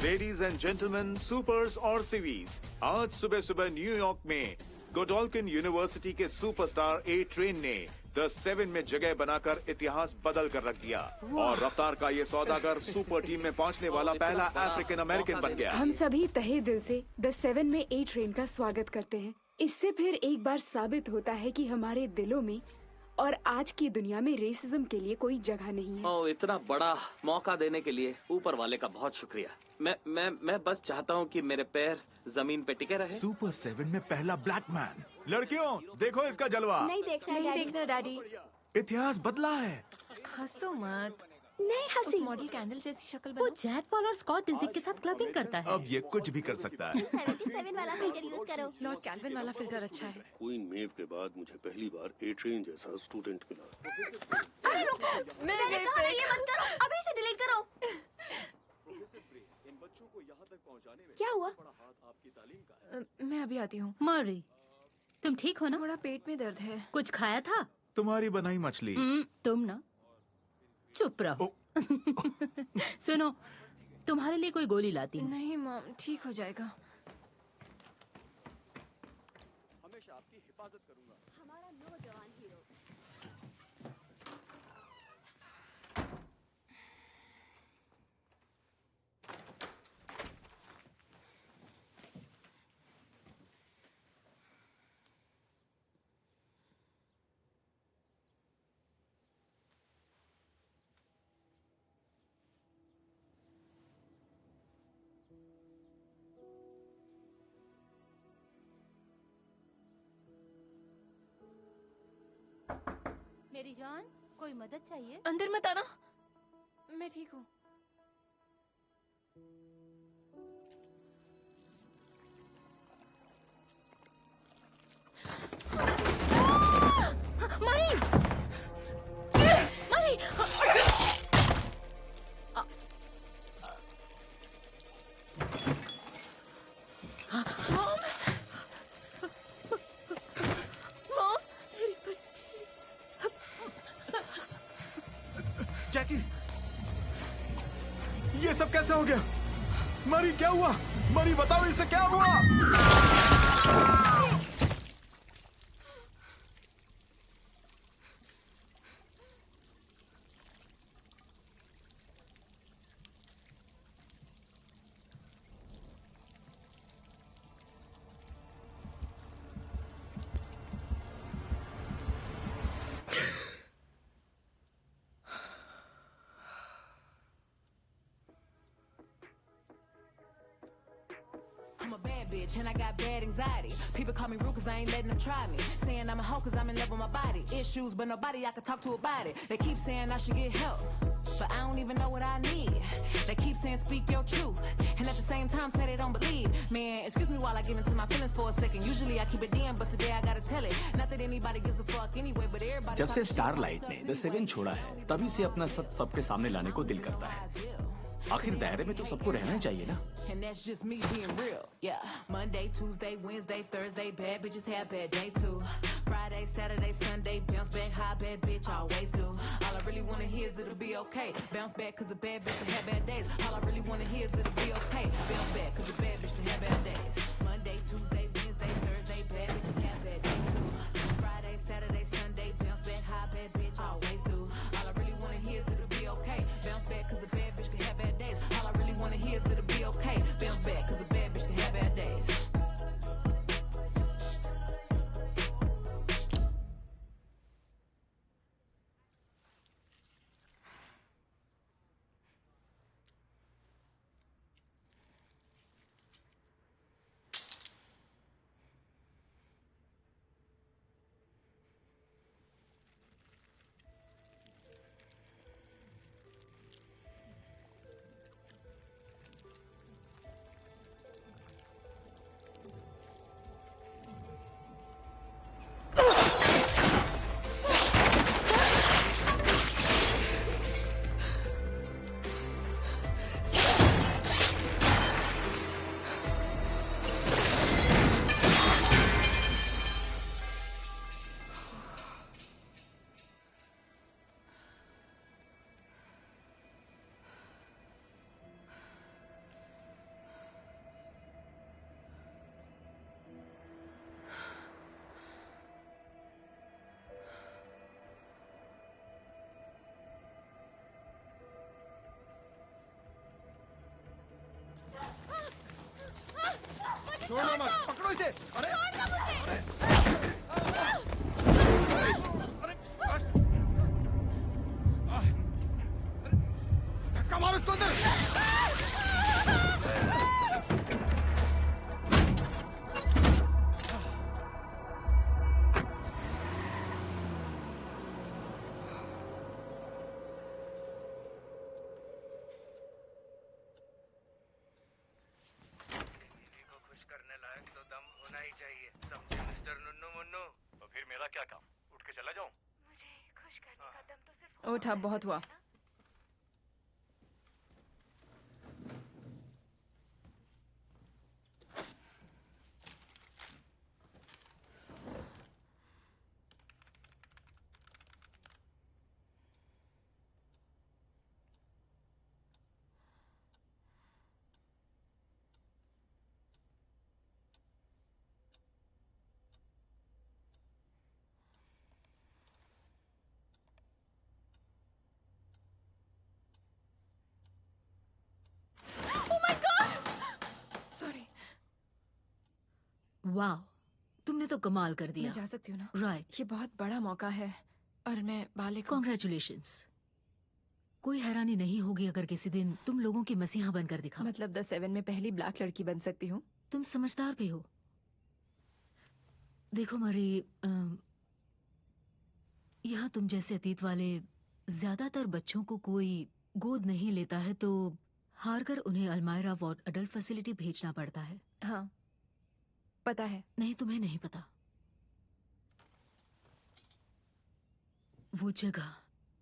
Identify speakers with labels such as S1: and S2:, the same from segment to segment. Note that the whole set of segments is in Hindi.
S1: लेडीज एंड जेंटलमैन, सुपर्स और सिवीज, आज सुबह सुबह न्यूयॉर्क में गोडोल्किन यूनिवर्सिटी के सुपरस्टार ए ट्रेन ने द 7 में जगह बनाकर इतिहास बदल कर रख दिया और रफ्तार का ये सौदागर सुपर टीम में पहुंचने वाला पहला अफ्रीकन अमेरिकन बन गया।
S2: हम सभी तहे दिल से द 7 में ए ट्रेन का स्वागत करते हैं। इससे फिर एक बार साबित होता है कि हमारे दिलों में और आज की दुनिया में रेसिज्म के लिए कोई जगह नहीं है।
S3: ओह, इतना बड़ा मौका देने के लिए ऊपर वाले का बहुत शुक्रिया। मैं बस चाहता हूँ कि मेरे पैर जमीन पे टिके रहे।
S4: सुपर 7 में पहला ब्लैक मैन। लड़कियों, देखो इसका जलवा।
S5: नहीं देखना डैडी।
S4: इतिहास बदला है।
S5: हंसो मत। नहीं हंसी। मॉडल कैंडल जैसी शक्ल बनाओ।
S6: वो जैक पॉल और स्कॉट डिजिक के साथ क्लबिंग करता है।
S4: अब ये कुछ भी कर सकता है।
S5: 77 वाला फिल्टर यूज करो।
S2: लॉर्ड कैल्विन वाला फिल्टर अच्छा है।
S7: क्वीन मेव के बाद मुझे पहली बार ए ट्रेन जैसा स्टूडेंट मिला।
S5: अरे रुको, मैंने ये मत करो, अभी से डिलीट करो। क्या हुआ?
S2: मैं अभी आती हूँ।
S6: मरी, तुम ठीक हो ना?
S2: थोड़ा पेट में दर्द है।
S6: कुछ खाया था?
S4: तुम्हारी बनाई मछली।
S6: तुम ना चुप रहो। सुनो, तुम्हारे लिए कोई गोली लाती हूँ।
S2: नहीं मॉम, ठीक हो जाएगा।
S3: हमेशा आपकी हिफाजत करूंगा।
S5: हमारा नौजवान हीरो।
S6: मेरी जान, कोई मदद चाहिए?
S2: अंदर मत आना, मैं ठीक हूँ। मारी! मारी!
S4: जैकी, ये सब कैसे हो गया? मरी, क्या हुआ? मरी, बताओ इसे क्या हुआ?
S8: I'm a bad bitch and I got bad anxiety. People call me rude cause I ain't letting them try me. Saying I'm a hoe cause I'm in love with my body. Issues but nobody I can talk to about it. They keep saying I should get help, but I don't even know what I need. They keep saying speak your truth, and at the same time say they don't believe. Man, excuse me while I get into my feelings for a second. Usually I keep it in, but today I gotta tell it. Not that anybody gives a fuck anyway, but everybody.
S9: जब से स्टारलाइट ने द 7 छोड़ा है, तभी से अपना सच सबके सामने लाने को दिल करता है। आखिर दायरे में तो सबको रहना चाहिए ना।
S8: And that's just me being real. Yeah. Monday, Tuesday, Wednesday, Thursday, bad bitches have bad days too. Friday, Saturday, Sunday, bounce back, high bad bitch, always do. All I really wanna hear is it'll be okay. Bounce back cause a bad bitch will have bad days. All I really wanna hear is it'll be okay. Bounce back cause a bad bitch will have bad days. Monday, Tuesday, Wednesday, Thursday, bad bitches have bad days too. Friday, Saturday, Sunday, bounce back, high bad bitch, always do. All I really wanna hear is it'll be okay. Bounce back cause a bad bitch can have bad days. All I really wanna hear is it'll be okay. Bounce back cause a bad bitch can have bad days.
S4: छोड़ना मत, पकड़ो इसे। अरे धक्का मारो इसको अंदर।
S5: उठ, अब बहुत हुआ। सॉरी।
S6: वाह, तुमने तो कमाल कर दिया।
S5: मैं जा सकती हूँ ना?
S6: राइट।
S5: ये बहुत बड़ा मौका है और मैं बालिक हूँ।
S6: कॉन्ग्रेचुलेशंस। कोई हैरानी नहीं होगी अगर किसी दिन तुम लोगों की मसीहा बनकर दिखा।
S5: मतलब द 7 में पहली ब्लैक लड़की बन सकती हूँ।
S6: तुम समझदार भी हो। देखो मरी, यहाँ तुम जैसे अतीत वाले ज्यादातर बच्चों को कोई गोद नहीं लेता है तो हारकर उन्हें अल्मायरा वार्ड अडल्ट फैसिलिटी भेजना पड़ता है।
S5: हाँ, पता है।
S6: नहीं, तुम्हें नहीं पता। वो जगह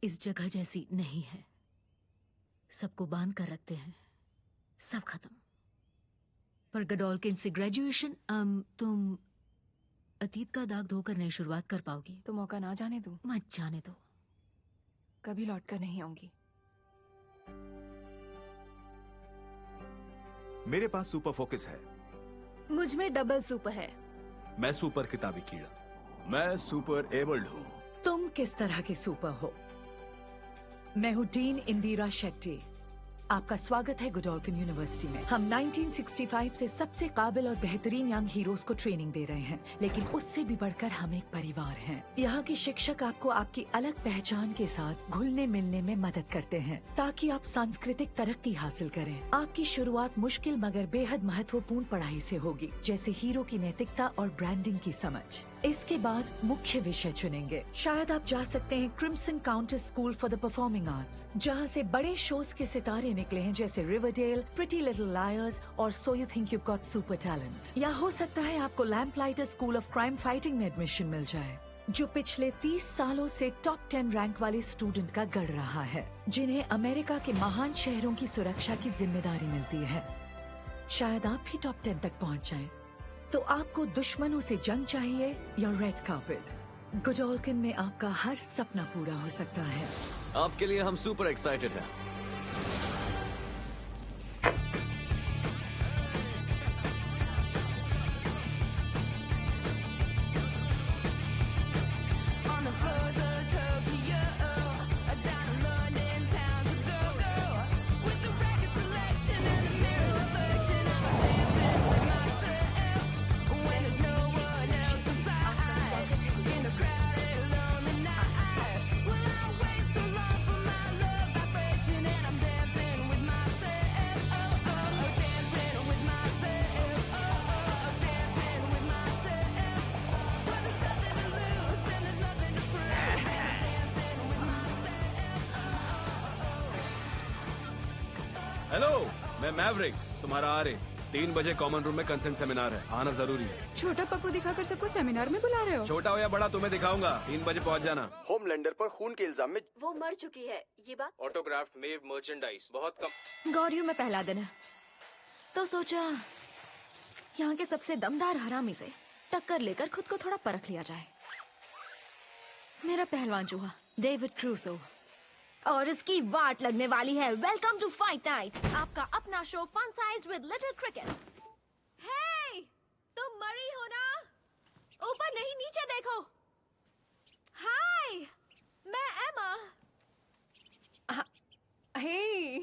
S6: इस जगह जैसी नहीं है। सबको बांध कर रखते हैं, सब खत्म। पर गडोल्किन से ग्रेजुएशन, तुम अतीत का दाग धोकर नई शुरुआत कर पाओगी।
S5: तो मौका ना जाने दो।
S6: मत जाने दो।
S5: कभी लौट कर नहीं आऊंगी।
S1: मेरे पास सुपर फोकस है।
S2: मुझ में डबल सुपर है।
S9: मैं सुपर किताबी कीड़ा। मैं सुपर एबल्ड हूँ।
S10: तुम किस तरह के सुपर हो? मैं हूँ डीन इंदिरा शेट्टी। आपका स्वागत है गुडोल्किन यूनिवर्सिटी में। हम 1965 से सबसे काबिल और बेहतरीन यंग हीरोज को ट्रेनिंग दे रहे हैं, लेकिन उससे भी बढ़कर हम एक परिवार हैं। यहाँ के शिक्षक आपको आपकी अलग पहचान के साथ घुलने मिलने में मदद करते हैं ताकि आप सांस्कृतिक तरक्की हासिल करें। आपकी शुरुआत मुश्किल मगर बेहद महत्वपूर्ण पढ़ाई से होगी, जैसे हीरो की नैतिकता और ब्रांडिंग की समझ। इसके बाद मुख्य विषय चुनेंगे। शायद आप जा सकते हैं crimson county school for the performing arts, जहाँ से बड़े शोज के सितारे निकले हैं जैसे रिवरडेल, प्रिटी लिटिल लायर्स और so you think you got super talent. या हो सकता है आपको लैम्पलाइटर स्कूल ऑफ क्राइम फाइटिंग में एडमिशन मिल जाए, जो पिछले 30 सालों से टॉप 10 रैंक वाले स्टूडेंट का गढ़ रहा है, जिन्हें अमेरिका के महान शहरों की सुरक्षा की जिम्मेदारी मिलती है। शायद आप भी टॉप 10 तक पहुँच जाएं। तो आपको दुश्मनों से जंग चाहिए या रेड कार्पेट? गुडोल्किन में आपका हर सपना पूरा हो सकता है।
S3: आपके लिए हम सुपर एक्साइटेड हैं।
S9: हेलो, मैं मैवरिक, तुम्हारा आर्य। 3 बजे कॉमन रूम में कंसेंट सेमिनार है, आना जरूरी है।
S2: छोटा पप्पू दिखाकर सबको सेमिनार में बुला रहे हो?
S9: छोटा हो या बड़ा तुम्हें दिखाऊंगा। 3 बजे पहुंच जाना।
S11: होमलैंडर पर खून के इल्जाम में
S5: वो मर चुकी है, ये बात।
S3: ऑटोग्राफ्ट मेव मर्चेंडाइज बहुत कम।
S5: गौरियों में पहला दिन है, तो सोचा यहाँ के सबसे दमदार हरामी से टक्कर लेकर खुद को थोड़ा परख लिया जाए। मेरा पहलवान चूहा डेविड क्रूसो, और इसकी वाट लगने वाली है। वेलकम टू फाइट नाइट, आपका अपना show fun sized with little cricket. Hey, तुम मरी हो ना? ऊपर नहीं, नीचे देखो। हाय, मैं एमा। हे,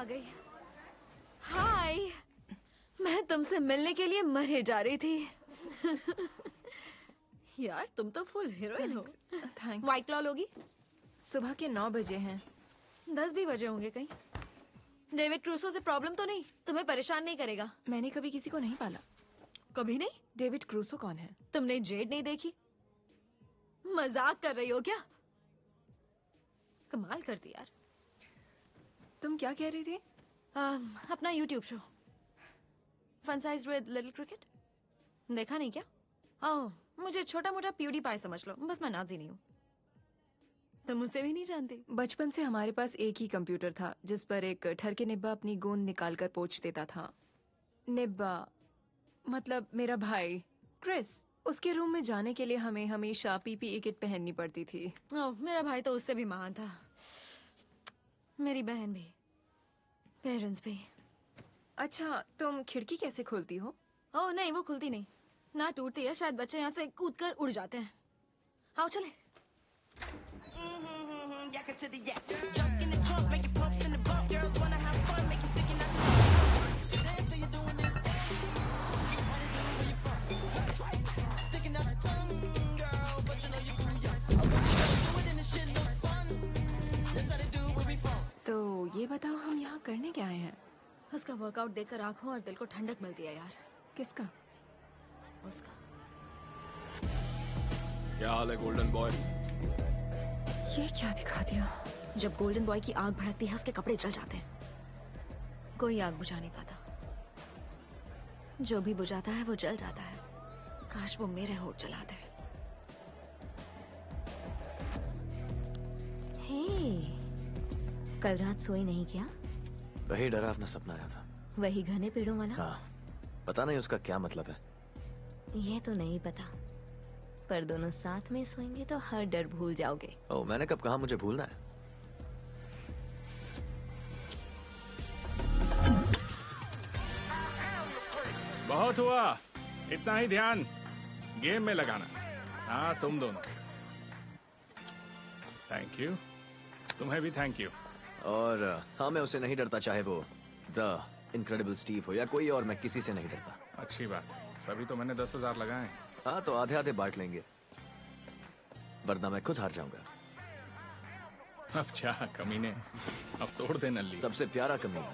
S5: गई। हाय, मैं तुमसे मिलने के लिए मरे जा रही थी। यार तुम तो फुल हीरोइन हो।
S12: थैंक्स।
S5: व्हाइट क्लॉ लोगी?
S12: सुबह के 9 बजे हैं।
S5: 10 भी बजे होंगे कहीं। डेविड क्रूसो से प्रॉब्लम तो नहीं? तुम्हें परेशान नहीं करेगा?
S12: मैंने कभी किसी को नहीं पाला।
S5: कभी नहीं?
S12: डेविड क्रूसो कौन है?
S5: तुमने जेड नहीं देखी? मजाक कर रही हो क्या? कमाल करती यार।
S12: तुम क्या कह रही थी?
S5: अपना YouTube show fun size with little cricket देखा नहीं क्या? ओह, मुझे छोटा मोटा प्यूडीपाई समझ लो, बस मैं नाजी नहीं हूँ। तुम मुझसे भी नहीं जानती।
S12: बचपन से हमारे पास एक ही कंप्यूटर था जिस पर एक ठरके निब्बा अपनी गोंद निकाल कर पोंछ देता था। निब्बा मतलब मेरा भाई क्रिस। उसके रूम में जाने के लिए हमें हमेशा पीपीई किट पहननी पड़ती थी।
S5: ओह, मेरा भाई तो उससे भी महान था। मेरी बहन भी, पेरेंट्स भी।
S12: अच्छा, तुम खिड़की कैसे खोलती हो?
S5: ओह नहीं, वो खुलती नहीं ना, टूटती है। शायद बच्चे यहाँ से कूदकर उड़ जाते हैं। आओ चले।
S12: तो ये बताओ, हम यहाँ करने क्या आए हैं?
S5: उसका वर्कआउट देखकर आंखों और दिल को ठंडक मिलती है यार।
S12: किसका?
S5: उसका।
S9: क्या हाल है गोल्डन बॉय?
S12: ये क्या दिखा दिया?
S5: जब गोल्डन बॉय की आग भड़कती है उसके कपड़े जल जाते हैं। कोई आग बुझा नहीं पाता। जो भी बुझाता है वो जल जाता है। काश वो मेरे होठ जलाते।
S6: हे, कल रात सोई नहीं क्या?
S13: वही डरावना सपना आया था।
S6: वही घने पेड़ों वाला?
S13: हाँ, पता नहीं उसका क्या मतलब है।
S6: ये तो नहीं पता, पर दोनों साथ में सोएंगे तो हर डर भूल जाओगे।
S13: ओ, मैंने कब कहा मुझे भूलना है?
S14: बहुत हुआ, इतना ही ध्यान गेम में लगाना। हाँ, तुम दोनों। Thank you. तुम्हें भी थैंक यू।
S13: और हाँ, मैं उसे नहीं डरता, चाहे वो द इनक्रेडिबल स्टीव हो या कोई और। मैं किसी से नहीं डरता।
S14: अच्छी बात, तभी तो मैंने 10,000 लगाए।
S13: हाँ, तो आधे आधे बांट लेंगे, वरना मैं खुद हार जाऊंगा।
S14: अब क्या कमीने, अब तोड़ दे नल्ली।
S13: सबसे प्यारा कमीना।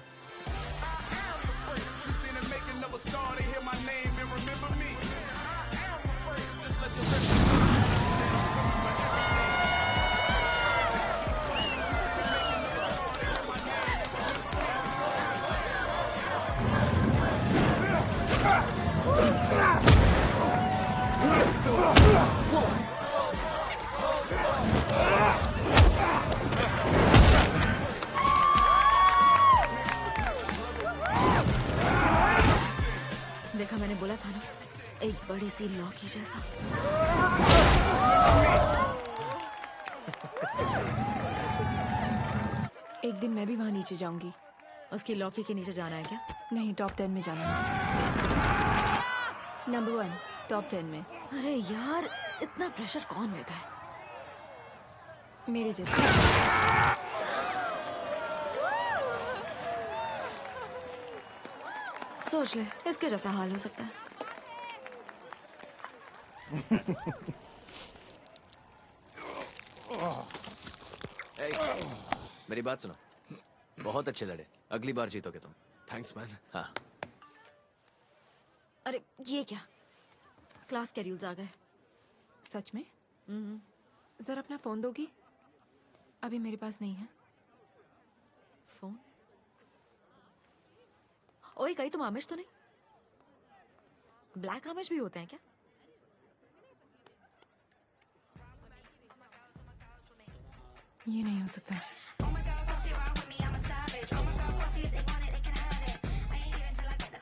S5: देखा, मैंने बोला था ना, एक बड़ी सी लौकी जैसा।
S12: एक दिन मैं भी वहाँ नीचे जाऊंगी।
S5: उसकी लौकी के नीचे जाना है क्या?
S12: नहीं, टॉप 10 में जाना है। नंबर 1 टॉप 10 में।
S5: अरे यार, इतना प्रेशर कौन लेता है?
S12: मेरे जैसे।
S5: सोच ले, इसके जैसा हाल हो सकता है।
S13: मेरी बात सुनो, बहुत अच्छे लड़े। अगली बार जीतोगे तुम।
S9: Thanks man.
S13: हाँ।
S5: अरे ये क्या, क्लास स्केड्यूल्स आ गए।
S12: सच में? जरा अपना फोन दोगी? अभी मेरे पास नहीं है
S5: फोन। ओए, कहीं तुम आमिश तो नहीं? ब्लैक आमिश भी होते हैं क्या?
S12: ये नहीं हो सकता।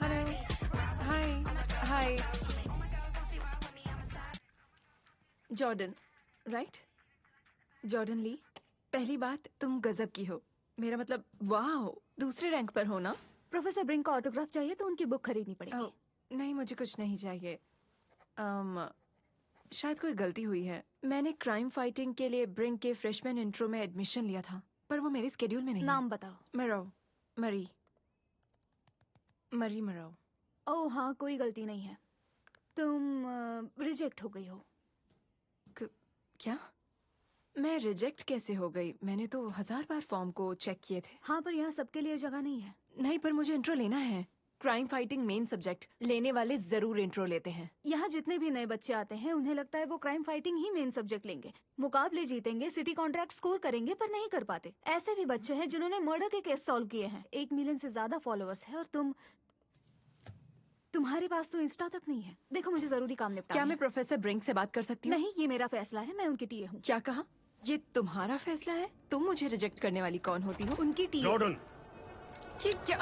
S12: Hello, hi hi. Jordan, right? Jordan Lee. पहली बात, तुम गजब की हो। मेरा मतलब वाह, दूसरे रैंक पर हो ना।
S2: प्रोफेसर ब्रिंक का ऑटोग्राफ चाहिए तो उनकी बुक खरीदनी पड़ेगी।
S12: नहीं, मुझे कुछ नहीं चाहिए। शायद कोई गलती हुई है। मैंने क्राइम फाइटिंग के लिए ब्रिंक के फ्रेशमैन इंट्रो में एडमिशन लिया था, पर वो मेरे स्केड्यूल में नहीं।
S2: नाम बताओ।
S12: मरी मराओ।
S15: ओह हाँ, कोई गलती नहीं है। तुम रिजेक्ट हो गई हो।
S12: क्या? मैं रिजेक्ट कैसे हो गई? मैंने तो 1000 बार फॉर्म को चेक किए थे।
S15: हाँ, पर यहाँ सबके लिए जगह नहीं है।
S12: नहीं, पर मुझे इंट्रो लेना है। क्राइम फाइटिंग मेन सब्जेक्ट, लेने वाले जरूर इंट्रो लेते हैं।
S15: यहाँ जितने भी नए बच्चे आते हैं उन्हें लगता है वो क्राइम फाइटिंग ही मेन सब्जेक्ट लेंगे, मुकाबले जीतेंगे, सिटी कॉन्ट्रैक्ट स्कोर करेंगे, पर नहीं कर पाते। ऐसे भी बच्चे हैं जिन्होंने मर्डर के केस सॉल्व किए हैं। 1 मिलियन से ज्यादा फॉलोअर्स है और तुम्हारे पास तो इंस्टा तक नहीं है। देखो, मुझे जरूरी काम निपटाना
S12: क्या
S15: है।
S12: मैं प्रोफेसर ब्रिंक से बात कर सकती हूँ?
S15: नहीं, ये मेरा फैसला है, मैं उनकी टीए हूँ।
S12: क्या कहा? ये तुम्हारा फैसला है? तुम मुझे रिजेक्ट करने वाली कौन होती हो?
S15: उनकी टीए।
S7: जॉर्डन,
S12: ये क्या?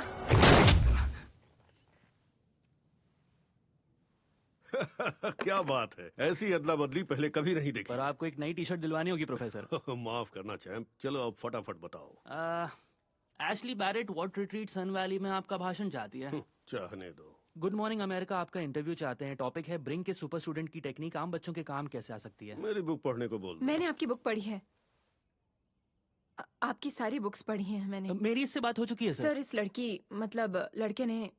S7: क्या बात है, ऐसी अदला बदली पहले कभी नहीं देखी।
S9: पर आपको एक नई टी शर्ट दिलवानी होगी प्रोफेसर।
S7: माफ करना चैंप, चलो अब फटाफट बताओ।
S9: Ashley Barrett what retreat Sun Valley में आपका भाषण चाहती है।
S7: चाहने दो।
S9: गुड मॉर्निंग अमेरिका आपका इंटरव्यू चाहते हैं। टॉपिक है ब्रिंक के सुपर स्टूडेंट की टेक्निक आम बच्चों के काम कैसे आ सकती है।
S7: मेरी बुक पढ़ने को बोल दो।
S12: मैंने आपकी बुक पढ़ी है। आपकी सारी बुक्स पढ़ी हैं मैंने।
S9: मेरी इससे बात हो चुकी है
S12: सर, इस लड़के ने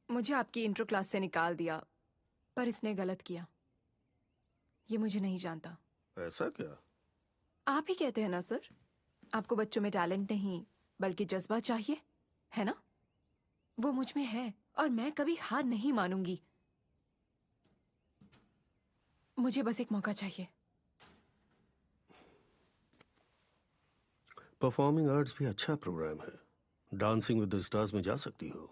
S12: मुझे आपकी इंट्रो क्लास से निकाल दिया, पर इसने गलत किया। ये मुझे नहीं जानता।
S7: ऐसा क्या?
S12: आप ही कहते हैं ना सर, आपको बच्चों में टैलेंट नहीं बल्कि जज्बा चाहिए, है ना? वो मुझ में है और मैं कभी हार नहीं मानूंगी। मुझे बस एक मौका चाहिए।
S7: परफॉर्मिंग आर्ट्स भी अच्छा प्रोग्राम है। डांसिंग विद द स्टार्स में जा सकती हो।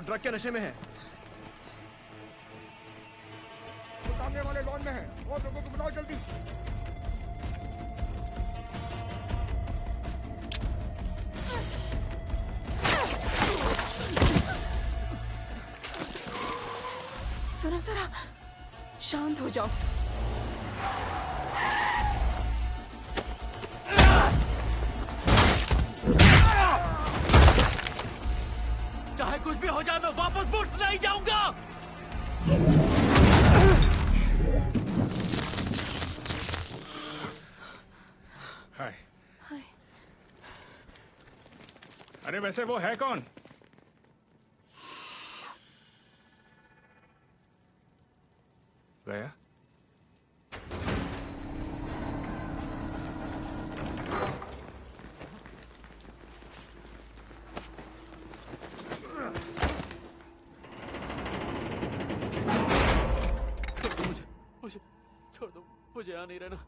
S13: ट्रक के नशे में है।
S16: वो सामने वाले लॉन में है। और लोगों को बुलाओ जल्दी।
S12: सुना, शांत हो जाओ।
S9: चाहे कुछ भी हो जाए, मैं वापस बुर्स नहीं जाऊंगा।
S14: हाय। अरे वैसे वो है कौन? गया?
S9: मुझे छोड़ दो, मुझे यहाँ नहीं रहना,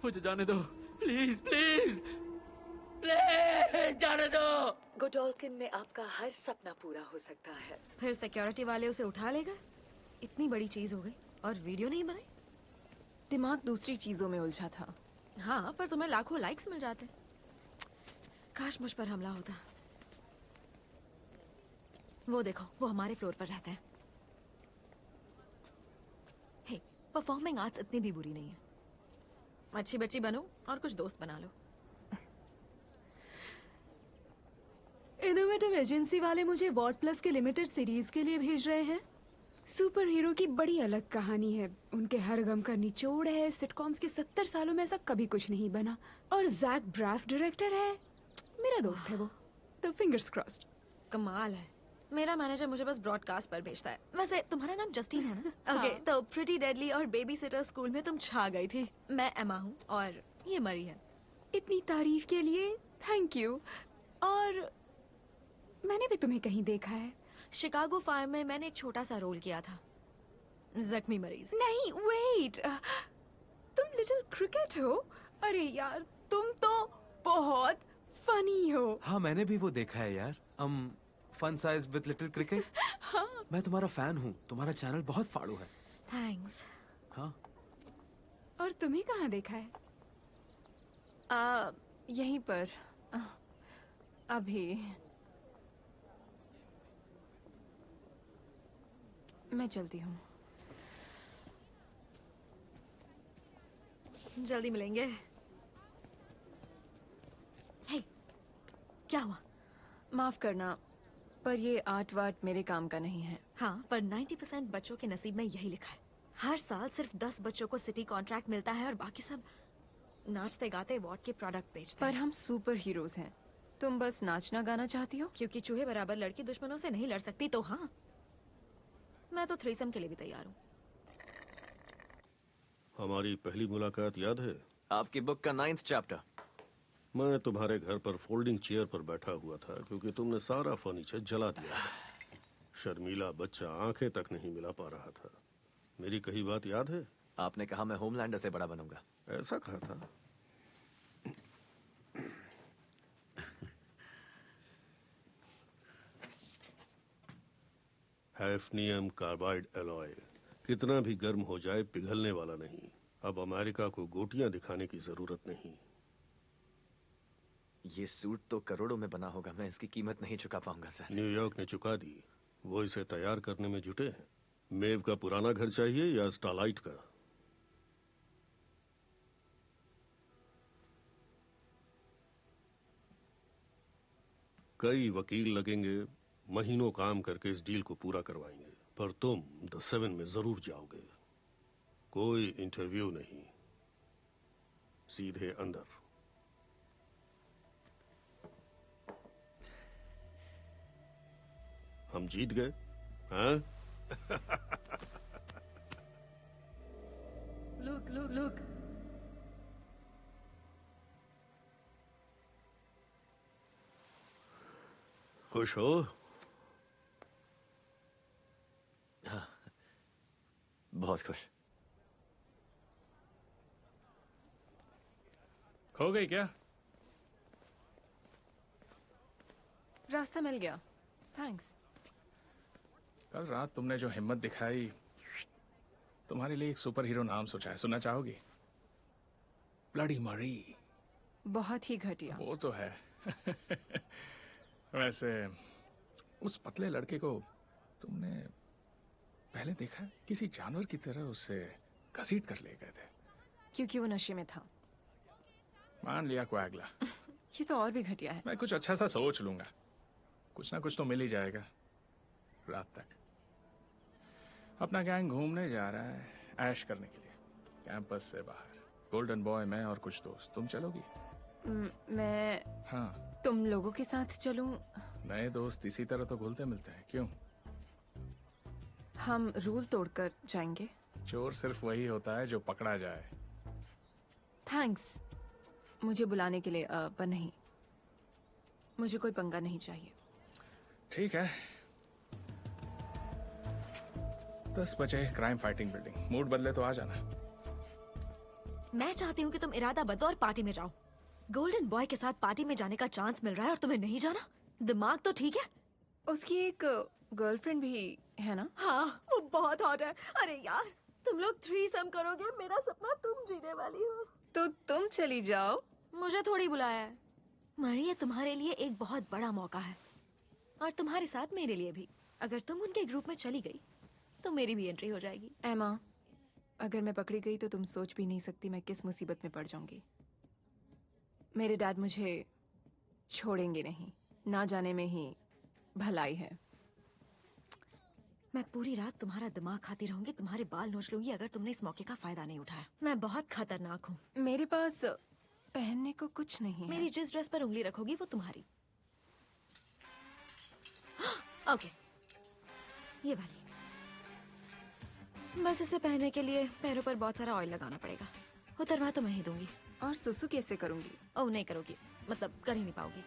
S9: मुझे जाने दो, प्लीज प्लीज प्लीज जाने दो।
S10: गोडोल्किन में आपका हर सपना पूरा हो सकता है।
S5: फिर सिक्योरिटी वाले उसे उठा ले गए। इतनी बड़ी चीज हो गई और वीडियो नहीं बनाई।
S12: दिमाग दूसरी चीजों में उलझा था।
S5: हाँ, पर तुम्हें लाखों लाइक्स मिल जाते। काश मुझ पर हमला होता। वो देखो, वो हमारे फ्लोर पर रहते हैं। हे, परफॉर्मिंग आर्ट्स इतनी भी बुरी नहीं है। अच्छी बच्ची बनो और कुछ दोस्त बना लो।
S2: इनोवेटिव एजेंसी वाले मुझे वॉट प्लस के लिमिटेड सीरीज के लिए भेज रहे हैं। सुपर हीरो की बड़ी अलग कहानी है। उनके हर गम का निचोड़ है। सिटकॉम्स के 70 सालों में ऐसा कभी कुछ नहीं बना। और जैक ब्राफ डायरेक्टर है। मेरा दोस्त है वो। तो फिंगर्स क्रॉस्ड।
S5: कमाल है। मेरा मैनेजर मुझे बस ब्रॉडकास्ट पर भेजता है। वैसे तुम्हारा नाम जस्टिन है ना?
S2: हाँ।
S5: ओके, तो प्रिटी डेडली और बेबी सिटर स्कूल में तुम छा गई थी। मैं एमा हूँ और ये मरी है।
S2: इतनी तारीफ के लिए थैंक यू। और मैंने भी तुम्हें कहीं देखा है।
S5: शिकागो फायर में मैंने एक छोटा सा रोल किया था, जख्मी मरीज।
S2: नहीं, वेट, तुम लिटिल क्रिकेट हो? अरे यार, तुम तो बहुत फनी हो।
S13: हाँ, मैंने भी वो देखा है यार। Fun size with little cricket.
S2: हाँ।
S13: मैं तुम्हारा फैन हूँ। तुम्हारा चैनल बहुत फाड़ू है।
S5: थैंक्स।
S13: हाँ।
S2: और तुम्हें कहाँ देखा है?
S12: यहीं पर अभी मैं चलती हूँ।
S5: जल्दी मिलेंगे। हे, क्या हुआ?
S12: माफ करना, पर ये आर्ट वार्ट मेरे काम का नहीं है।
S5: हाँ, पर 90% बच्चों के नसीब में यही लिखा है। हर साल सिर्फ 10 बच्चों को सिटी कॉन्ट्रैक्ट मिलता है और बाकी सब नाचते गाते वार्ड के प्रोडक्ट बेचते
S12: पर
S5: हैं।
S12: हम सुपर हीरोज हैं। तुम बस नाचना गाना चाहती हो?
S5: क्योंकि चूहे बराबर लड़की दुश्मनों से नहीं लड़ सकती तो हाँ, मैं तो थ्रीसम के लिए भी तैयार हूँ।
S7: हमारी पहली मुलाकात याद है?
S13: आपकी बुक का 9th चैप्टर।
S7: मैं तुम्हारे घर पर फोल्डिंग चेयर पर बैठा हुआ था क्योंकि तुमने सारा फर्नीचर जला दिया था। शर्मीला बच्चा आंखें तक नहीं मिला पा रहा था। मेरी कही बात याद है?
S13: आपने कहा मैं होमलैंडर से बड़ा बनूंगा।
S7: ऐसा कहा था? हैफ्नियम कार्बाइड एलॉय कितना भी गर्म हो जाए पिघलने वाला नहीं। अब अमेरिका को गोटियां दिखाने की जरूरत नहीं।
S13: ये सूट तो करोड़ों में बना होगा, मैं इसकी कीमत नहीं चुका पाऊंगा सर।
S7: न्यूयॉर्क ने चुका दी, वो इसे तैयार करने में जुटे हैं। मेव का पुराना घर चाहिए या स्टारलाइट का? कई वकील लगेंगे, महीनों काम करके इस डील को पूरा करवाएंगे, पर तुम द 7 में जरूर जाओगे। कोई इंटरव्यू नहीं, सीधे अंदर। हम जीत गए, हाँ?
S10: Look.
S7: खुश हो?
S13: हाँ, बहुत खुश।
S14: खो गई क्या?
S12: रास्ता मिल गया, थैंक्स।
S14: कल रात तुमने जो हिम्मत दिखाई, तुम्हारे लिए एक सुपर हीरो नाम सोचा है, सुनना चाहोगी? ब्लडी मरी।
S12: बहुत ही घटिया।
S14: वो तो है। वैसे उस पतले लड़के को तुमने पहले देखा है? किसी जानवर की तरह उसे घसीट कर ले गए थे।
S12: क्योंकि वो नशे में था।
S14: मान लिया क्वैगला।
S12: ये तो और भी घटिया है।
S14: मैं कुछ अच्छा सा सोच लूंगा, कुछ ना कुछ तो मिल ही जाएगा। रात तक अपना गैंग घूमने जा रहा है ऐश करने के लिए, कैंपस से बाहर। गोल्डन बॉय, मैं और कुछ दोस्त। तुम चलोगी?
S12: मैं
S14: हाँ।
S12: तुम लोगों के साथ चलूं?
S14: नए दोस्त इसी तरह तो घुलते मिलते हैं, क्यों?
S12: हम रूल तोड़कर जाएंगे।
S14: चोर सिर्फ वही होता है जो पकड़ा जाए।
S12: थैंक्स मुझे बुलाने के लिए, पर नहीं, मुझे कोई पंगा नहीं चाहिए।
S14: ठीक है। 10 बजे क्राइम फाइटिंग बिल्डिंग। मूड बदले तो आ जाना।
S5: मैं चाहती हूँ कि तुम इरादा बदलो और पार्टी में जाओ। गोल्डन बॉय के साथ पार्टी में जाने का चांस मिल रहा है और तुम्हें नहीं जाना? दिमाग तो ठीक है?
S12: उसकी एक गर्लफ्रेंड भी है ना?
S5: हाँ, वो बहुत हॉट है। अरे यार, तुम लोग थ्रीसम करोगे, मेरा सपना तुम जीने वाली हो।
S12: तो तुम चली जाओ।
S5: मुझे थोड़ी बुलाया है। मरी, ये तुम्हारे लिए एक बहुत बड़ा मौका है और तुम्हारे साथ मेरे लिए भी। अगर तुम उनके ग्रुप में चली गई तो मेरी भी एंट्री हो जाएगी।
S12: एमा, अगर मैं पकड़ी गई तो तुम सोच भी नहीं सकती मैं किस मुसीबत में पड़ जाऊंगी। मेरे डैड मुझे छोड़ेंगे नहीं, ना जाने में ही भलाई है।
S5: मैं पूरी रात तुम्हारा दिमाग खाती रहूंगी, तुम्हारे बाल नोच लूंगी अगर तुमने इस मौके का फायदा नहीं उठाया। मैं बहुत खतरनाक हूँ।
S12: मेरे पास पहनने को कुछ नहीं है।
S5: मेरी जिस ड्रेस पर उंगली रखोगी वो तुम्हारी। ओके, ये वाली। बस इसे पहनने के लिए पैरों पर बहुत सारा ऑयल लगाना पड़ेगा। उतरवा तो मैं ही दूंगी।
S12: और सुसु कैसे करूंगी?
S5: ओह, नहीं करोगी, मतलब कर ही नहीं पाओगी।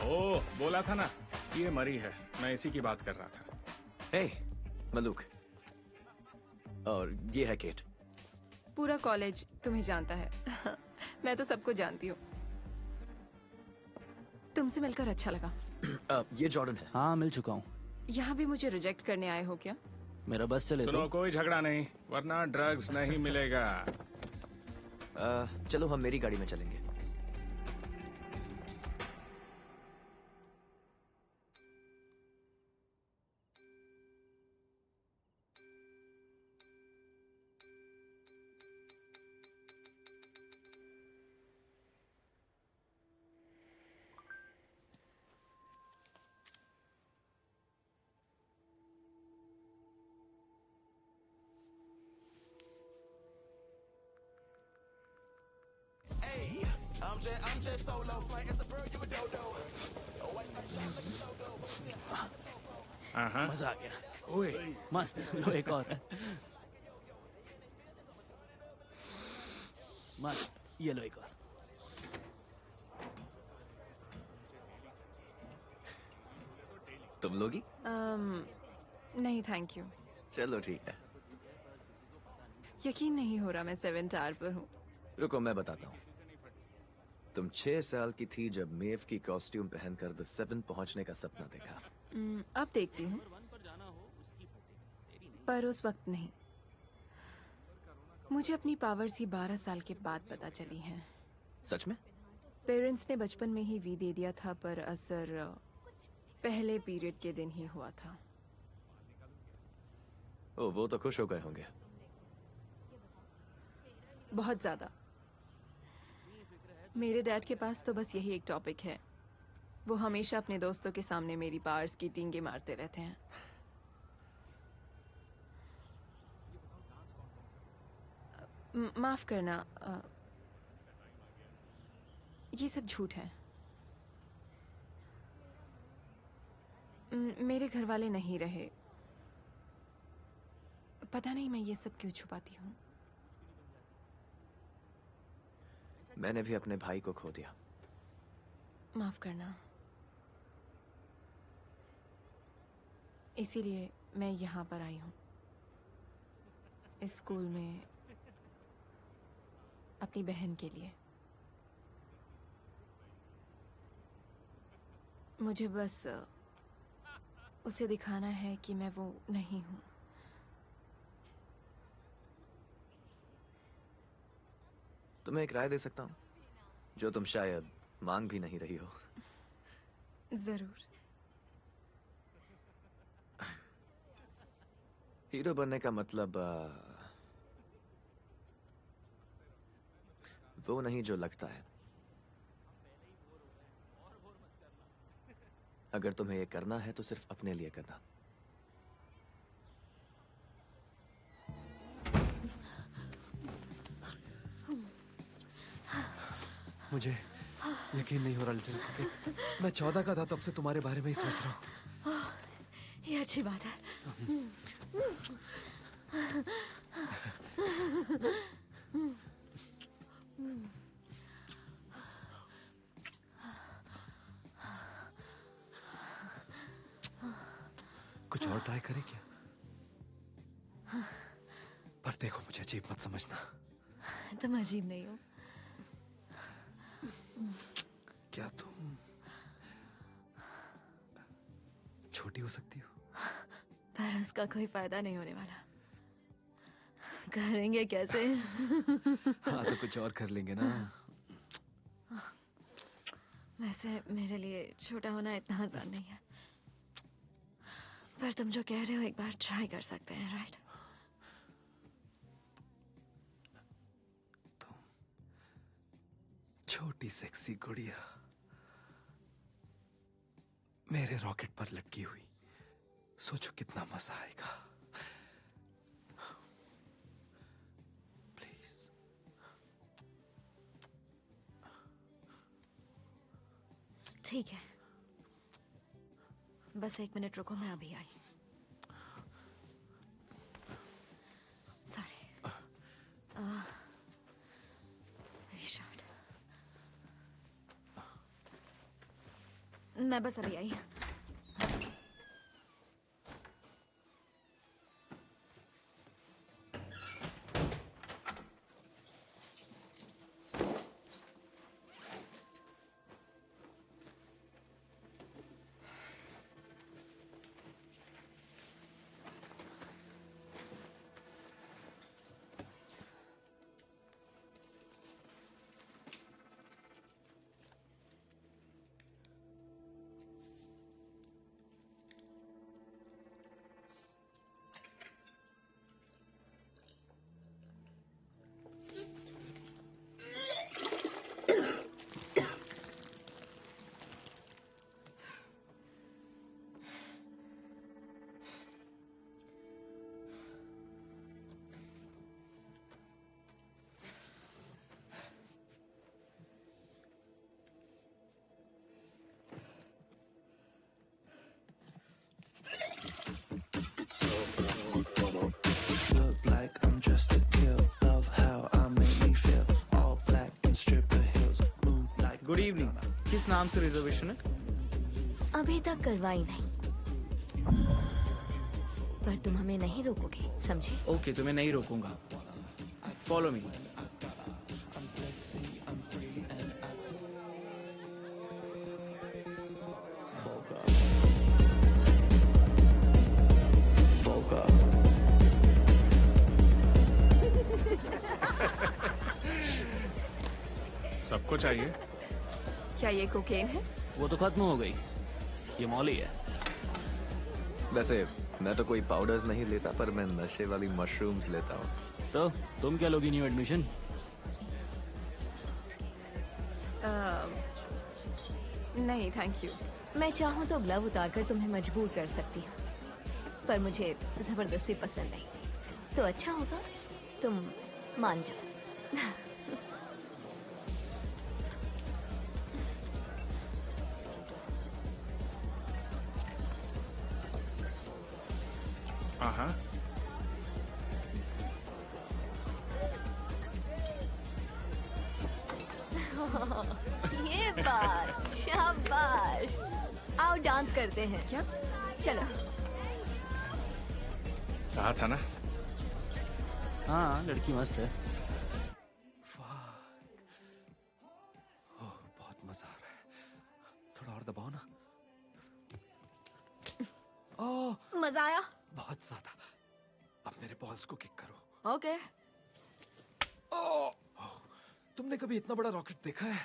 S14: ओह, बोला था ना, ये मरी है। मैं इसी की बात कर रहा था।
S13: हे, मलूक। और ये है केट।
S12: पूरा कॉलेज तुम्हें जानता है। मैं तो सबको जानती हूँ। तुमसे मिलकर अच्छा लगा।
S13: ये जॉर्डन है।
S17: हाँ मिल चुका हूँ।
S12: यहाँ भी मुझे रिजेक्ट करने आए हो क्या?
S17: मेरा बस चले
S14: सुनो
S17: तो।
S14: कोई झगड़ा नहीं, वरना ड्रग्स नहीं मिलेगा।
S13: चलो हम मेरी गाड़ी में चलेंगे।
S8: I'm just solo flight. It's a bird, you a dodo.
S17: मजा आ गया। ओए मस्त, लो एक और। मस्त, ये लो एक और।
S13: तुम लोगी?
S12: नहीं थैंक यू।
S13: चलो ठीक है।
S12: यकीन नहीं हो रहा मैं 7 टावर पर हूँ।
S13: रुको मैं बताता हूँ। तुम 6 साल की थी जब मेव की कॉस्ट्यूम पहनकर द 7 पहुंचने का सपना देखा।
S12: अब देखती हूँ, पर उस वक्त नहीं। मुझे अपनी पावर्स ही 12 साल के बाद पता चली हैं।
S13: सच में?
S12: पेरेंट्स ने बचपन में ही वी दे दिया था, पर असर पहले पीरियड के दिन ही हुआ था।
S13: ओ, वो तो खुश हो गए होंगे।
S12: बहुत ज्यादा। मेरे डैड के पास तो बस यही एक टॉपिक है। वो हमेशा अपने दोस्तों के सामने मेरी पावर्स की टींगे मारते रहते हैं। माफ करना, ये सब झूठ है। मेरे घर वाले नहीं रहे। पता नहीं मैं ये सब क्यों छुपाती हूँ।
S13: मैंने भी अपने भाई को खो दिया।
S12: माफ करना। इसीलिए मैं यहाँ पर आई हूँ, इस स्कूल में अपनी बहन के लिए। मुझे बस उसे दिखाना है कि मैं वो नहीं हूँ।
S13: तुम्हें एक राय दे सकता हूँ, जो तुम शायद मांग भी नहीं रही हो।
S12: जरूर।
S13: हीरो बनने का मतलब वो नहीं जो लगता है। अगर तुम्हें ये करना है तो सिर्फ अपने लिए करना।
S18: मुझे यकीन नहीं हो रहा लिटिल कुकी। मैं 14 का था तब से तुम्हारे बारे में ही सोच रहा हूँ।
S5: ये अच्छी बात है।
S18: कुछ और ट्राई करें क्या? पर देखो मुझे अजीब मत समझना।
S5: तुम अजीब नहीं हो।
S18: क्या तुम छोटी हो सकती हो?
S5: पर उसका कोई फायदा नहीं होने वाला। करेंगे कैसे?
S18: हाँ तो कुछ और कर लेंगे ना।
S5: वैसे मेरे लिए छोटा होना इतना आसान नहीं है, पर तुम जो कह रहे हो एक बार ट्राई कर सकते हैं, राइट?
S18: छोटी सेक्सी गुड़िया मेरे रॉकेट पर लटकी हुई, सोचो कितना मजा आएगा। प्लीज।
S5: ठीक है, बस 1 मिनट रुको, मैं अभी आई। सॉरी। शॉट। मैं बस अभी आई।
S19: Good evening. किस नाम से रिजर्वेशन है?
S20: अभी तक करवाई नहीं, पर तुम हमें नहीं रोकोगे, समझे?
S19: ओके, तुम्हें नहीं रोकूंगा। Follow me.
S14: सबको चाहिए।
S12: क्या ये कोकेन है?
S17: वो तो खत्म हो गई, ये मॉली है।
S13: वैसे मैं तो कोई पाउडर्स नहीं लेता, पर मैं नशे वाली मशरूम्स लेता हूँ।
S17: तो तुम क्या लोगी न्यू एडमिशन?
S12: नहीं थैंक यू।
S20: मैं चाहूँ तो ग्लव उतारकर तुम्हें मजबूर कर सकती हूँ, पर मुझे जबरदस्ती पसंद नहीं। तो अच्छा होगा तुम मान जाओ।
S14: हाँ।
S20: ये बात, शाबाश। आओ डांस करते हैं।
S12: क्या?
S20: चलो।
S14: कहा था ना।
S17: हाँ, लड़की मस्त है।
S18: बहुत मजा आ रहा है, थोड़ा और दबाओ ना। ओह,
S5: मजा आया?
S18: बहुत ज्यादा। अब मेरे बॉल्स को किक करो।
S5: ओके।
S18: ओह, तुमने कभी इतना बड़ा रॉकेट देखा है?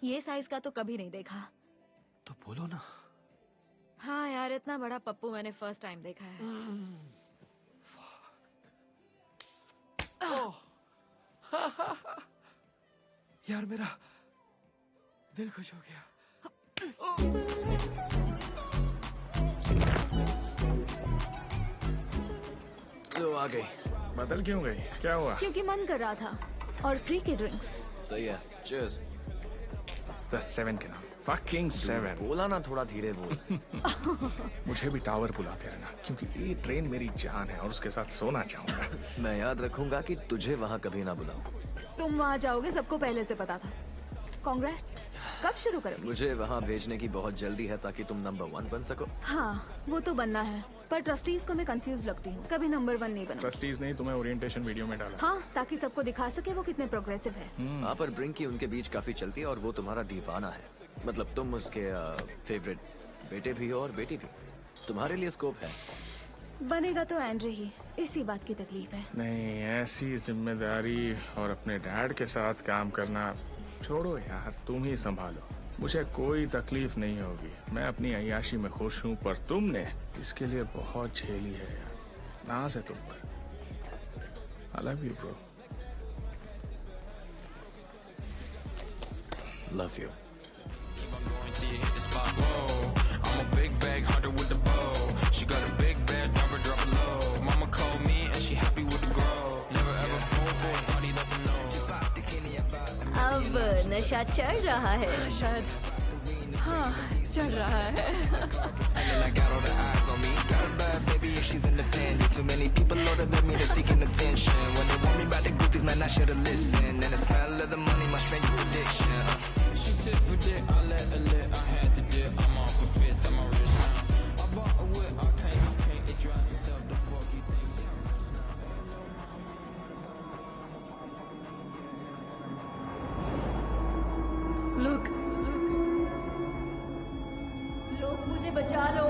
S5: ये साइज का तो कभी नहीं देखा।
S18: तो बोलो ना।
S5: हाँ यार, इतना बड़ा पप्पू मैंने फर्स्ट टाइम देखा है।
S18: यार मेरा दिल खुश हो गया।
S13: लो आ गई।
S14: बदल क्यों गई? क्या हुआ?
S15: क्योंकि मन कर रहा था और फ्री के ड्रिंक्स।
S13: सही है। चीयर्स।
S14: The 7 के नाम। Fucking 7।
S13: बोला ना, थोड़ा धीरे बोल।
S14: मुझे भी टावर बुलाते रहना, क्योंकि ये ट्रेन मेरी जान है और उसके साथ सोना चाहूंगा।
S13: मैं याद रखूंगा कि तुझे वहाँ कभी ना बुलाऊं।
S15: तुम वहाँ जाओगे सबको पहले से पता था। कांग्रेट्स। कब शुरू करोगे?
S13: मुझे वहाँ भेजने की बहुत जल्दी है ताकि तुम नंबर 1 बन सको।
S15: हाँ, वो तो बनना है, पर ट्रस्टीज को मैं कंफ्यूज लगती हूँ। कभी नंबर 1 नहीं बना।
S14: ट्रस्टीज ने तुम्हें ओरिएंटेशन वीडियो में डाला।
S15: हाँ, ताकि सबको दिखा सके वो कितने प्रोग्रेसिव है।
S13: हाँ, पर ब्रिंक की उनके बीच काफी चलती है और वो तुम्हारा दीवाना है। मतलब तुम उसके फेवरेट बेटे भी हो और बेटी भी। तुम्हारे लिए स्कोप है।
S15: बनेगा तो एंड्रे ही, इसी बात की तकलीफ है।
S14: नहीं, ऐसी जिम्मेदारी और अपने डैड के साथ काम करना छोड़ो यार, तुम ही संभालो। मुझे कोई तकलीफ नहीं होगी, मैं अपनी अय्याशी में खुश हूँ, पर तुमने इसके लिए बहुत झेली है यार। नाज है तुम पर। I love you, bro.
S13: Love you.
S21: I'm a big bag hunter with the bow. She got a big bed, drop it low. Mama called me and she happy with the grow. Never ever fall for a party that's a no.
S20: अब नशा चढ़ रहा है।
S12: शायद हाँ, चढ़ रहा है।
S21: Feeling like got all the eyes on me. Got a bad baby and she's independent. Too many people older than me, they're seeking attention. When they want me about the goofies, man, I should've listened. And the smell of the money, my strangest addiction. She tit for tit, I let her lit. I had to dip. I'm off a fifth, I'm a rich now. I bought a whip, I paint it dry myself. The fuck you think?
S10: Look. लोग मुझे बचा लो।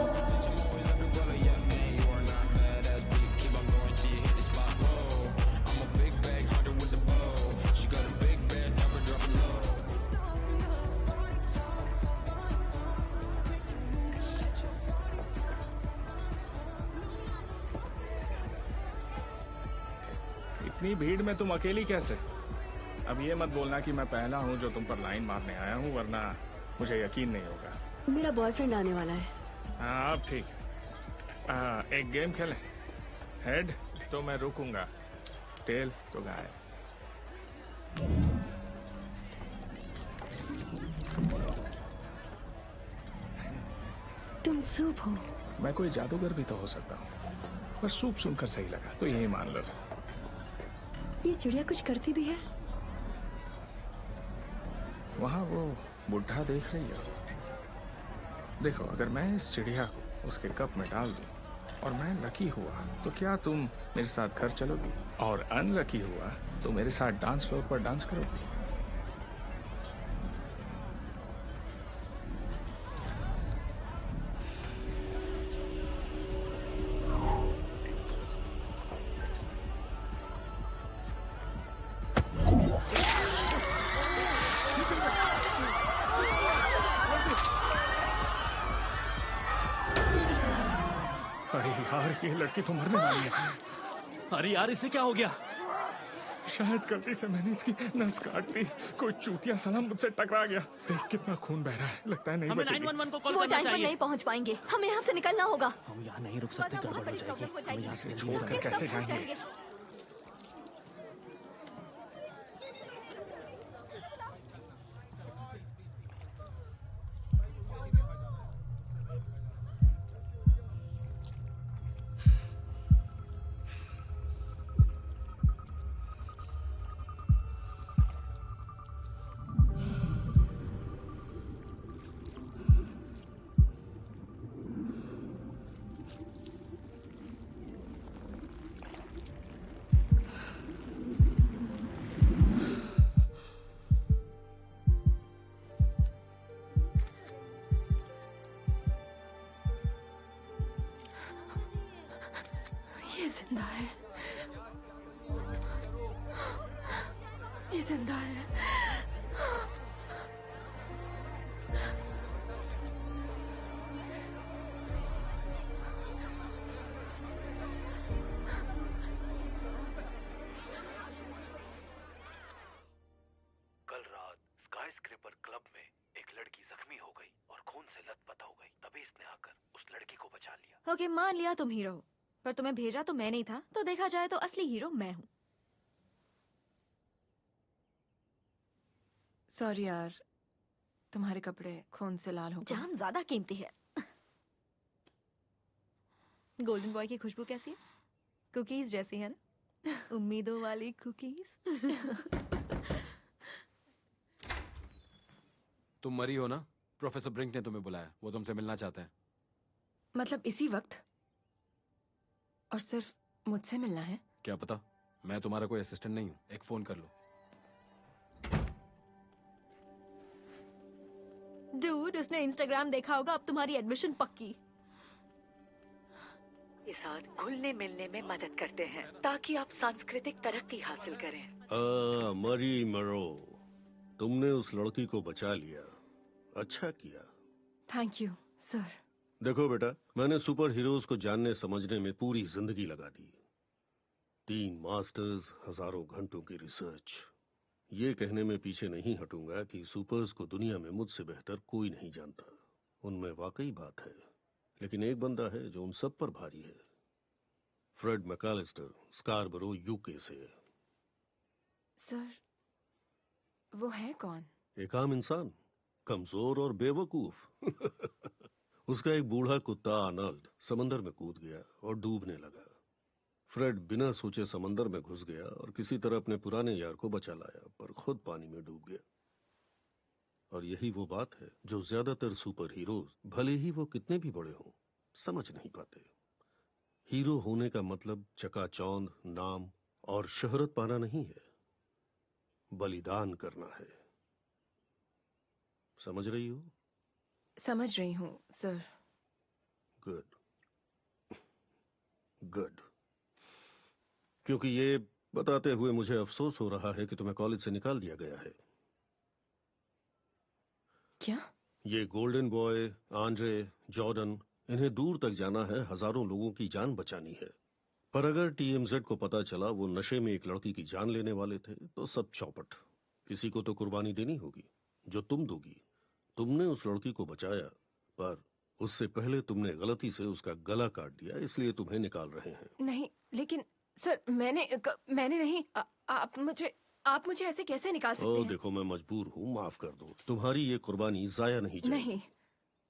S14: इतनी भीड़ में तुम अकेली कैसे? अब ये मत बोलना कि मैं पहला हूँ जो तुम पर लाइन मारने आया हूँ, वरना मुझे यकीन नहीं होगा।
S22: मेरा बॉयफ्रेंड आने वाला है।
S14: हाँ, अब ठीक है। एक गेम खेलें। हेड तो मैं रुकूंगा, टेल तो गायब।
S22: तुम सूप हो।
S14: मैं कोई जादूगर भी तो हो सकता हूँ, पर सूप सुनकर सही लगा तो यही मान लो।
S22: ये चिड़िया कुछ करती भी है?
S14: वहां वो बुढ़ा देख रही हो? देखो, अगर मैं इस चिड़िया को उसके कप में डाल दूं और मैं लकी हुआ तो क्या तुम मेरे साथ घर चलोगी? और अनलकी हुआ तो मेरे साथ डांस फ्लोर पर डांस करोगी? ये लड़की तो मरने वाली है।
S17: अरे यार, इसे क्या हो गया?
S14: शायद गलती से मैंने इसकी नस काट दी। कोई चूतिया साला मुझसे टकरा गया। देख कितना खून बह रहा है, लगता है नहीं
S17: हमें
S14: बचेगी।
S17: 911 को कॉल
S20: वो
S17: करना
S20: टाइम पर
S17: चाहिए।
S20: नहीं पहुंच पाएंगे, हमें यहाँ से निकलना होगा।
S17: हम यहाँ नहीं रुक सकते,
S20: वरना बहुत
S17: गड़बड़ हो
S20: बड़ी
S17: जाएगी।
S20: प्रॉब्लम हो
S17: हमें यहाँ
S20: जाएगी।
S17: से छोड़कर
S20: सबके
S14: कैसे
S20: सब फंस
S14: जाएंगे?
S20: जाएंगे।
S12: ये जिंदा है, ये जिंदा है।
S1: कल रात स्काईस्क्रेपर क्लब में एक लड़की जख्मी हो गई और खून से लथपथ हो गई। तभी इसने आकर उस लड़की को बचा लिया।
S5: ओके, मान लिया तुम हीरो हो, पर तुम्हें भेजा तो मैं नहीं था, तो देखा जाए तो असली हीरो मैं हूँ।
S12: सॉरी यार, तुम्हारे कपड़े खून से लाल हो गए।
S5: जान ज्यादा कीमती है। गोल्डन बॉय की खुशबू कैसी है? कुकीज जैसी है ना? उम्मीदों वाली कुकीज।
S18: तुम मरी हो ना? प्रोफेसर ब्रिंक ने तुम्हें बुलाया, वो तुमसे मिलना चाहते हैं।
S12: मतलब इसी वक्त? और सिर्फ मुझसे मिलना है?
S18: क्या पता, मैं तुम्हारा कोई असिस्टेंट नहीं हूँ। एक फोन कर लो।
S5: डूड, उसने इंस्टाग्राम देखा होगा, अब तुम्हारी एडमिशन पक्की।
S10: ये साथ घुलने मिलने में मदद करते हैं ताकि आप सांस्कृतिक तरक्की हासिल करें।
S7: मरी मरो, तुमने उस लड़की को बचा लिया, अच्छा किया।
S12: Thank you sir.
S7: देखो बेटा, मैंने सुपर हीरोज को जानने समझने में पूरी जिंदगी लगा दी। 3 मास्टर्स, हजारों घंटों की रिसर्च। ये कहने में पीछे नहीं हटूंगा कि सुपर्स को दुनिया में मुझसे बेहतर कोई नहीं जानता। उनमें वाकई बात है, लेकिन एक बंदा है जो उन सब पर भारी है। फ्रेड मैकालिस्टर, स्कारबरो, यूके से।
S12: सर, वो है कौन?
S7: एक आम इंसान, कमजोर और बेवकूफ। उसका एक बूढ़ा कुत्ता आर्नल्ड समंदर में कूद गया और डूबने लगा। फ्रेड बिना सोचे समंदर में घुस गया और किसी तरह अपने पुराने यार को बचा लाया, पर खुद पानी में डूब गया। और यही वो बात है जो ज्यादातर सुपर हीरोज, भले ही वो कितने भी बड़े हों, समझ नहीं पाते। हीरो होने का मतलब चकाचौंध, नाम और शोहरत पाना नहीं है, बलिदान करना है। समझ रही हो?
S12: समझ रही हूँ सर।
S7: Good good. क्योंकि ये बताते हुए मुझे अफसोस हो रहा है कि तुम्हें कॉलेज से निकाल दिया गया है।
S12: क्या?
S7: ये गोल्डन बॉय, आंद्रे, जॉर्डन, इन्हें दूर तक जाना है, हजारों लोगों की जान बचानी है। पर अगर टीएमजेड को पता चला वो नशे में एक लड़की की जान लेने वाले थे, तो सब चौपट। किसी को तो कुर्बानी देनी होगी, जो तुम दोगी। तुमने उस लड़की को बचाया, पर उससे पहले तुमने गलती से उसका गला काट दिया, इसलिए तुम्हें निकाल रहे हैं।
S12: नहीं, लेकिन सर मैंने नहीं। आप मुझे ऐसे कैसे निकाल सकते हैं?
S7: देखो, मैं मजबूर हूँ, माफ कर दो। तुम्हारी ये कुर्बानी जाया नहीं जाएगी।
S12: नहीं,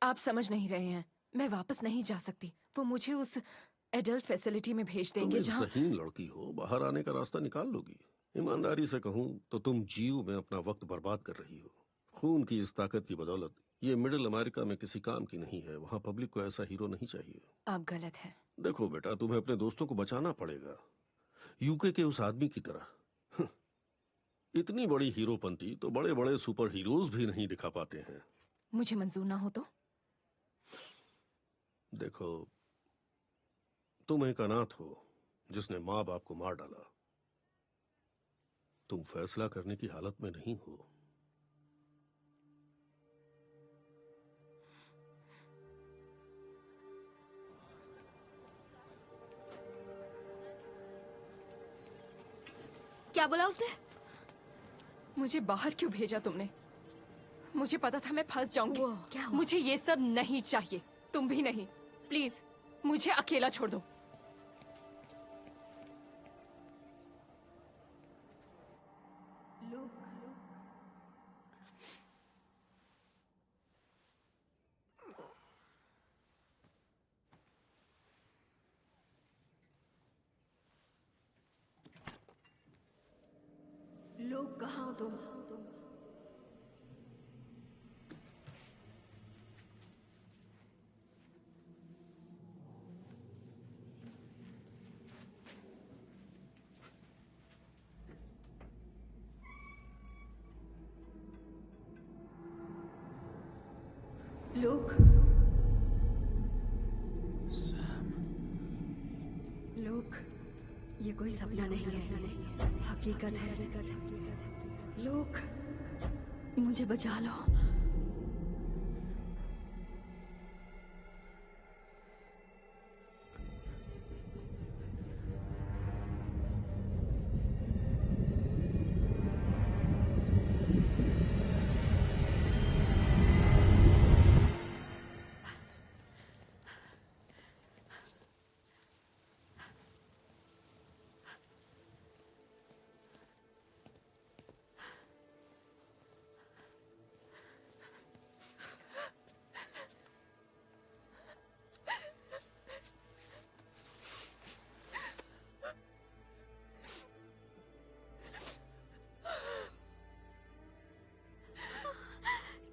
S12: आप समझ नहीं रहे हैं। मैं वापस नहीं जा सकती। वो मुझे उस एडल्ट फैसिलिटी में भेज देंगे
S7: तुम
S12: जहाँ।
S7: ज़हीन लड़की हो, बाहर आने का रास्ता निकाल लोगी। ईमानदारी से कहूँ तो तुम जीव में अपना वक्त बर्बाद कर रही हो। खून की इस ताकत की बदौलत ये मिडिल अमेरिका में किसी काम की नहीं है। वहां पब्लिक को ऐसा हीरो नहीं चाहिए।
S12: आप गलत हैं।
S7: देखो बेटा, तुम्हें अपने दोस्तों को बचाना पड़ेगा, यूके के उस आदमी की तरह। इतनी बड़ी हीरोपंती तो बड़े बड़े सुपर हीरोज भी नहीं दिखा पाते हैं।
S12: मुझे मंजूर ना हो तो?
S7: देखो, तुम एक अनाथ हो जिसने माँ बाप को मार डाला। तुम फैसला करने की हालत में नहीं हो।
S12: क्या बोला उसने? मुझे बाहर क्यों भेजा तुमने? मुझे पता था मैं फंस जाऊंगी।
S20: क्या हुआ?
S12: मुझे ये सब नहीं चाहिए, तुम भी नहीं। प्लीज मुझे अकेला छोड़ दो।
S20: लोग कहाँ हो तुम? लोग लोग, ये कोई सपना नहीं है, हकीकत है। लोग, मुझे बचा लो।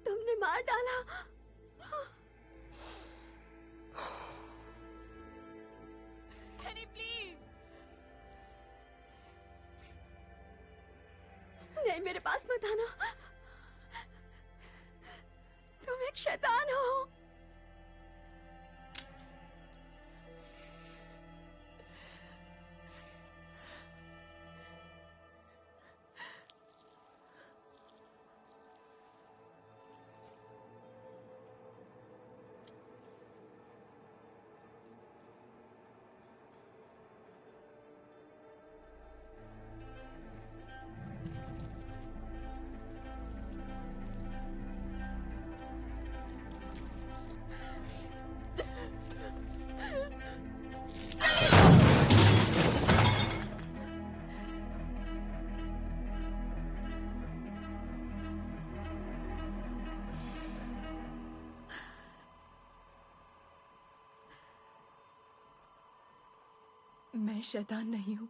S20: तुमने मार डाला।
S12: Kenny, please.
S20: नहीं, मेरे पास मत आना। तुम एक शैतान हो।
S12: मैं शैतान नहीं हूं।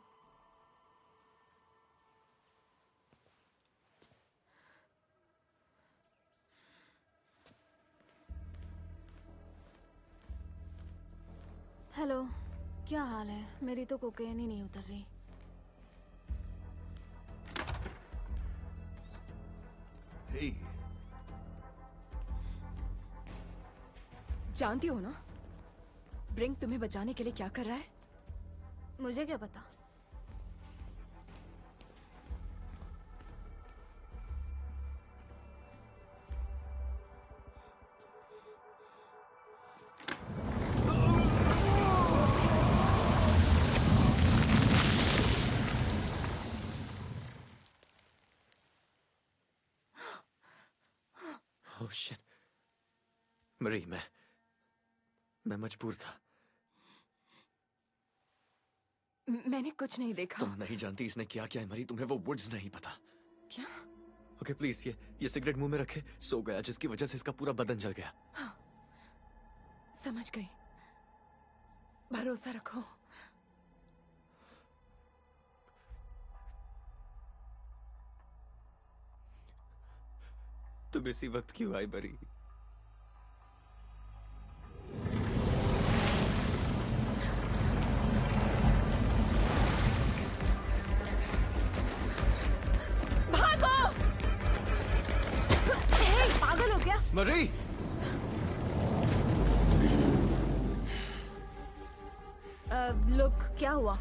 S15: हेलो, क्या हाल है? मेरी तो कोकेन ही नहीं उतर रही।
S7: हे,
S12: जानती हो ना ब्रिंक तुम्हें बचाने के लिए क्या कर रहा है?
S15: मुझे क्या पता।
S13: Oh shit. मरी, मैं मजबूर था।
S12: मैंने कुछ नहीं देखा।
S13: तुम नहीं जानती इसने क्या किया है मरी, तुम्हें वो वुड्स नहीं पता।
S12: क्या?
S13: ओके प्लीज, ये सिगरेट मुंह में रखे। सो गया जिसकी वजह से इसका पूरा बदन जल गया।
S12: हाँ, समझ गई। भरोसा रखो।
S13: तुम इसी वक्त क्यों आई बरी?
S15: भागो! हे, पागल हो गया?
S13: मरी!
S15: लुक, क्या हुआ?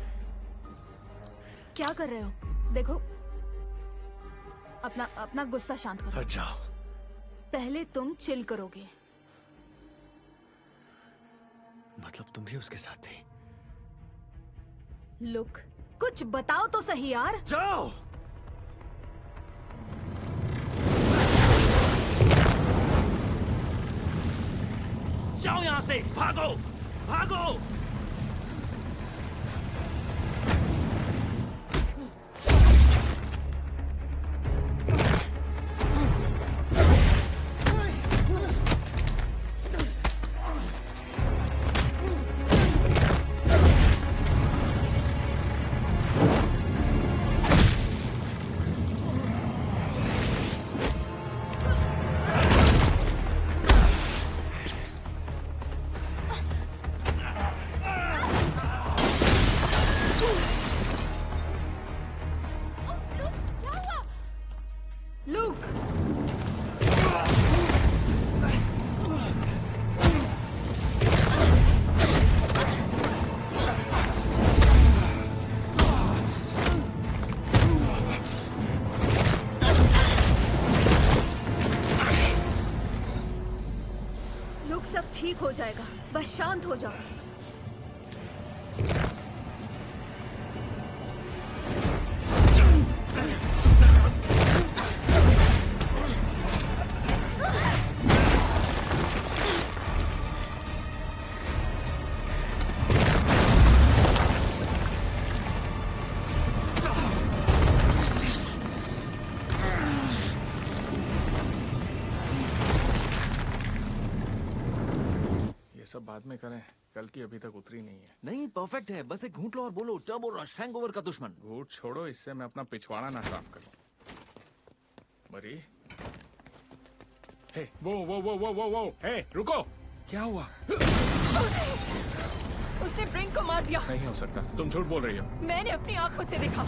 S15: क्या कर रहे हो? देखो, अपना गुस्सा शांत करो।
S13: हट जाओ।
S15: पहले तुम चिल करोगे।
S13: मतलब तुम भी उसके साथ थी?
S15: लुक, कुछ बताओ तो सही यार।
S13: जाओ।
S17: जाओ यहाँ से, भागो, भागो।
S15: ठीक हो जाएगा, बस शांत हो जाओ।
S14: सब बाद में करें, कल की अभी तक उतरी नहीं है।
S13: नहीं, परफेक्ट है, बस एक घूंट लो और बोलो टर्बो रश, हैंगओवर का दुश्मन।
S14: घूंट छोड़ो, इससे मैं अपना पिछवाड़ा ना साफ करूं। मरी, हे, वो, हे, रुको, क्या हुआ?
S12: उसने ब्रिंक को मार दिया।
S14: नहीं हो सकता, तुम झूठ बोल रही हो।
S12: मैंने अपनी आंखों से देखा।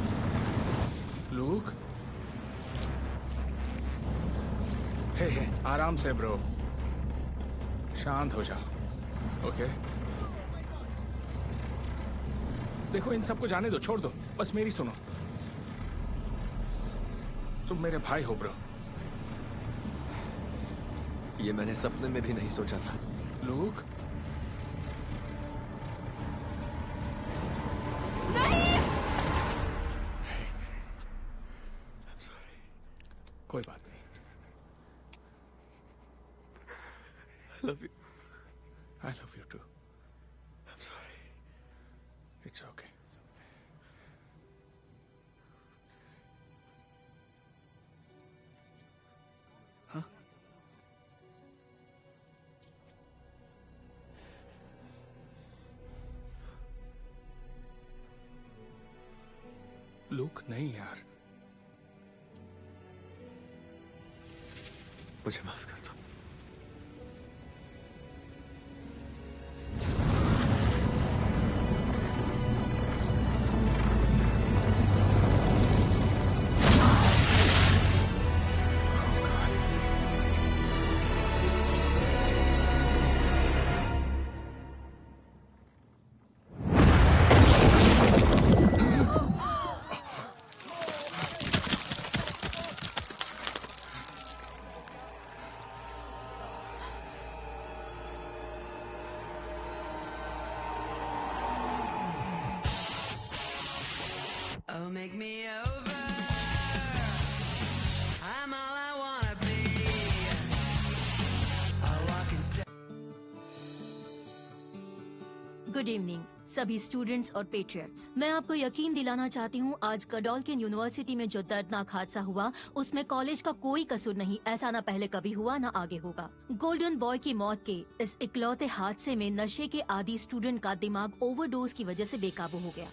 S14: लूक, हे, आराम से ब्रो, शांत हो जाओ। ओके देखो, इन सबको जाने दो, छोड़ दो, बस मेरी सुनो। तुम मेरे भाई हो ब्रो।
S13: ये मैंने सपने में भी नहीं सोचा था।
S14: लूक,
S12: नहीं!
S14: कोई बात नहीं।
S13: I love you.
S14: I love you too.
S13: I'm sorry.
S14: It's okay.
S13: Huh?
S14: Look, नहीं यार,
S13: मुझे माफ कर दो।
S8: Oh, make me over. I'm all I wanna be. I walk and step.
S6: Good evening सभी स्टूडेंट्स और पेट्रियट्स। मैं आपको यकीन दिलाना चाहती हूँ, आज गडोल्किन यूनिवर्सिटी में जो दर्दनाक हादसा हुआ उसमें कॉलेज का कोई कसूर नहीं। ऐसा ना पहले कभी हुआ ना आगे होगा। गोल्डन बॉय की मौत के इस इकलौते हादसे में नशे के आदी स्टूडेंट का दिमाग ओवरडोज की वजह से बेकाबू हो गया।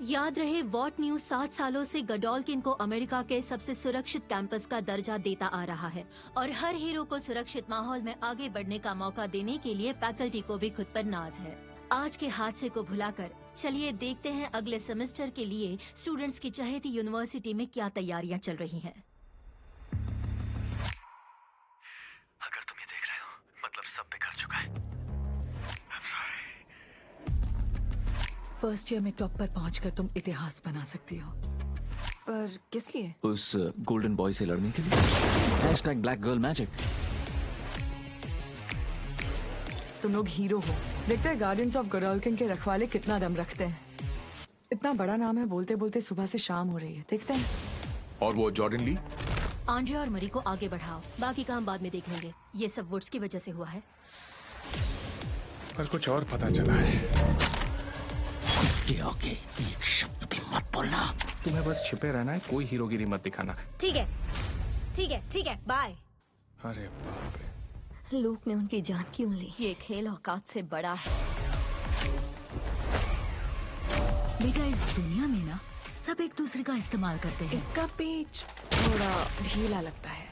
S6: याद रहे, वॉट न्यूज 7 सालों से गडोल्किन को अमेरिका के सबसे सुरक्षित कैंपस का दर्जा देता आ रहा है और हर हीरो को सुरक्षित माहौल में आगे बढ़ने का मौका देने के लिए फैकल्टी को भी खुद पर नाज है। आज के हादसे को भुलाकर चलिए देखते हैं अगले सेमेस्टर के लिए स्टूडेंट्स की चहेती यूनिवर्सिटी में क्या तैयारियां चल रही हैं।
S1: अगर तुम ये देख रहे हो, मतलब सब बिखर चुका है।
S10: फर्स्ट ईयर में टॉप पर पहुंचकर तुम इतिहास बना सकती हो।
S12: पर किस लिए?
S13: उस गोल्डन बॉय से लड़ने के लिए। #BlackGirlMagic।
S10: तुम लोग हीरो हो। देखते हैं गार्डियंस ऑफ गडोल्किन के रखवाले कितना दम रखते हैं। इतना बड़ा नाम है, बोलते बोलते सुबह से शाम हो रही है। देखते हैं।
S4: और वो जॉर्डन ली?
S6: आंड्रिया और मरी को आगे बढ़ाओ, बाकी काम बाद में देख लेंगे। ये सब वुड्स की वजह से हुआ है।
S14: पर कुछ और पता चला है।
S17: इसके आगे एक शब्द भी मत बोलना।
S14: तुम्हें बस छिपे रहना है, कोई हीरोगिरी मत दिखाना।
S5: ठीक है, ठीक है, ठीक है, बाय।
S14: अरे बाप रे।
S20: लूक ने उनकी जान क्यों ली? ये खेल औकात से बड़ा है।
S6: बेटा, इस दुनिया में ना सब एक दूसरे का इस्तेमाल करते हैं।
S12: इसका पेच थोड़ा ढीला लगता है।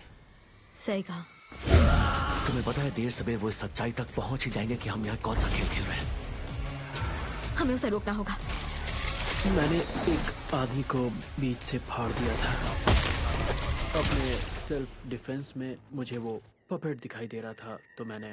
S20: सही कहा।
S13: तुम्हें पता है, देर सबेर वो सच्चाई तक पहुंच ही जाएंगे कि हम यहाँ कौन सा खेल खेल रहे हैं।
S5: हमें उसे रोकना होगा।
S9: मैंने एक आदमी को बीच से फाड़ दिया था। अपने सेल्फ डिफेंस में मुझे वो पपेट दिखाई दे रहा था, तो मैंने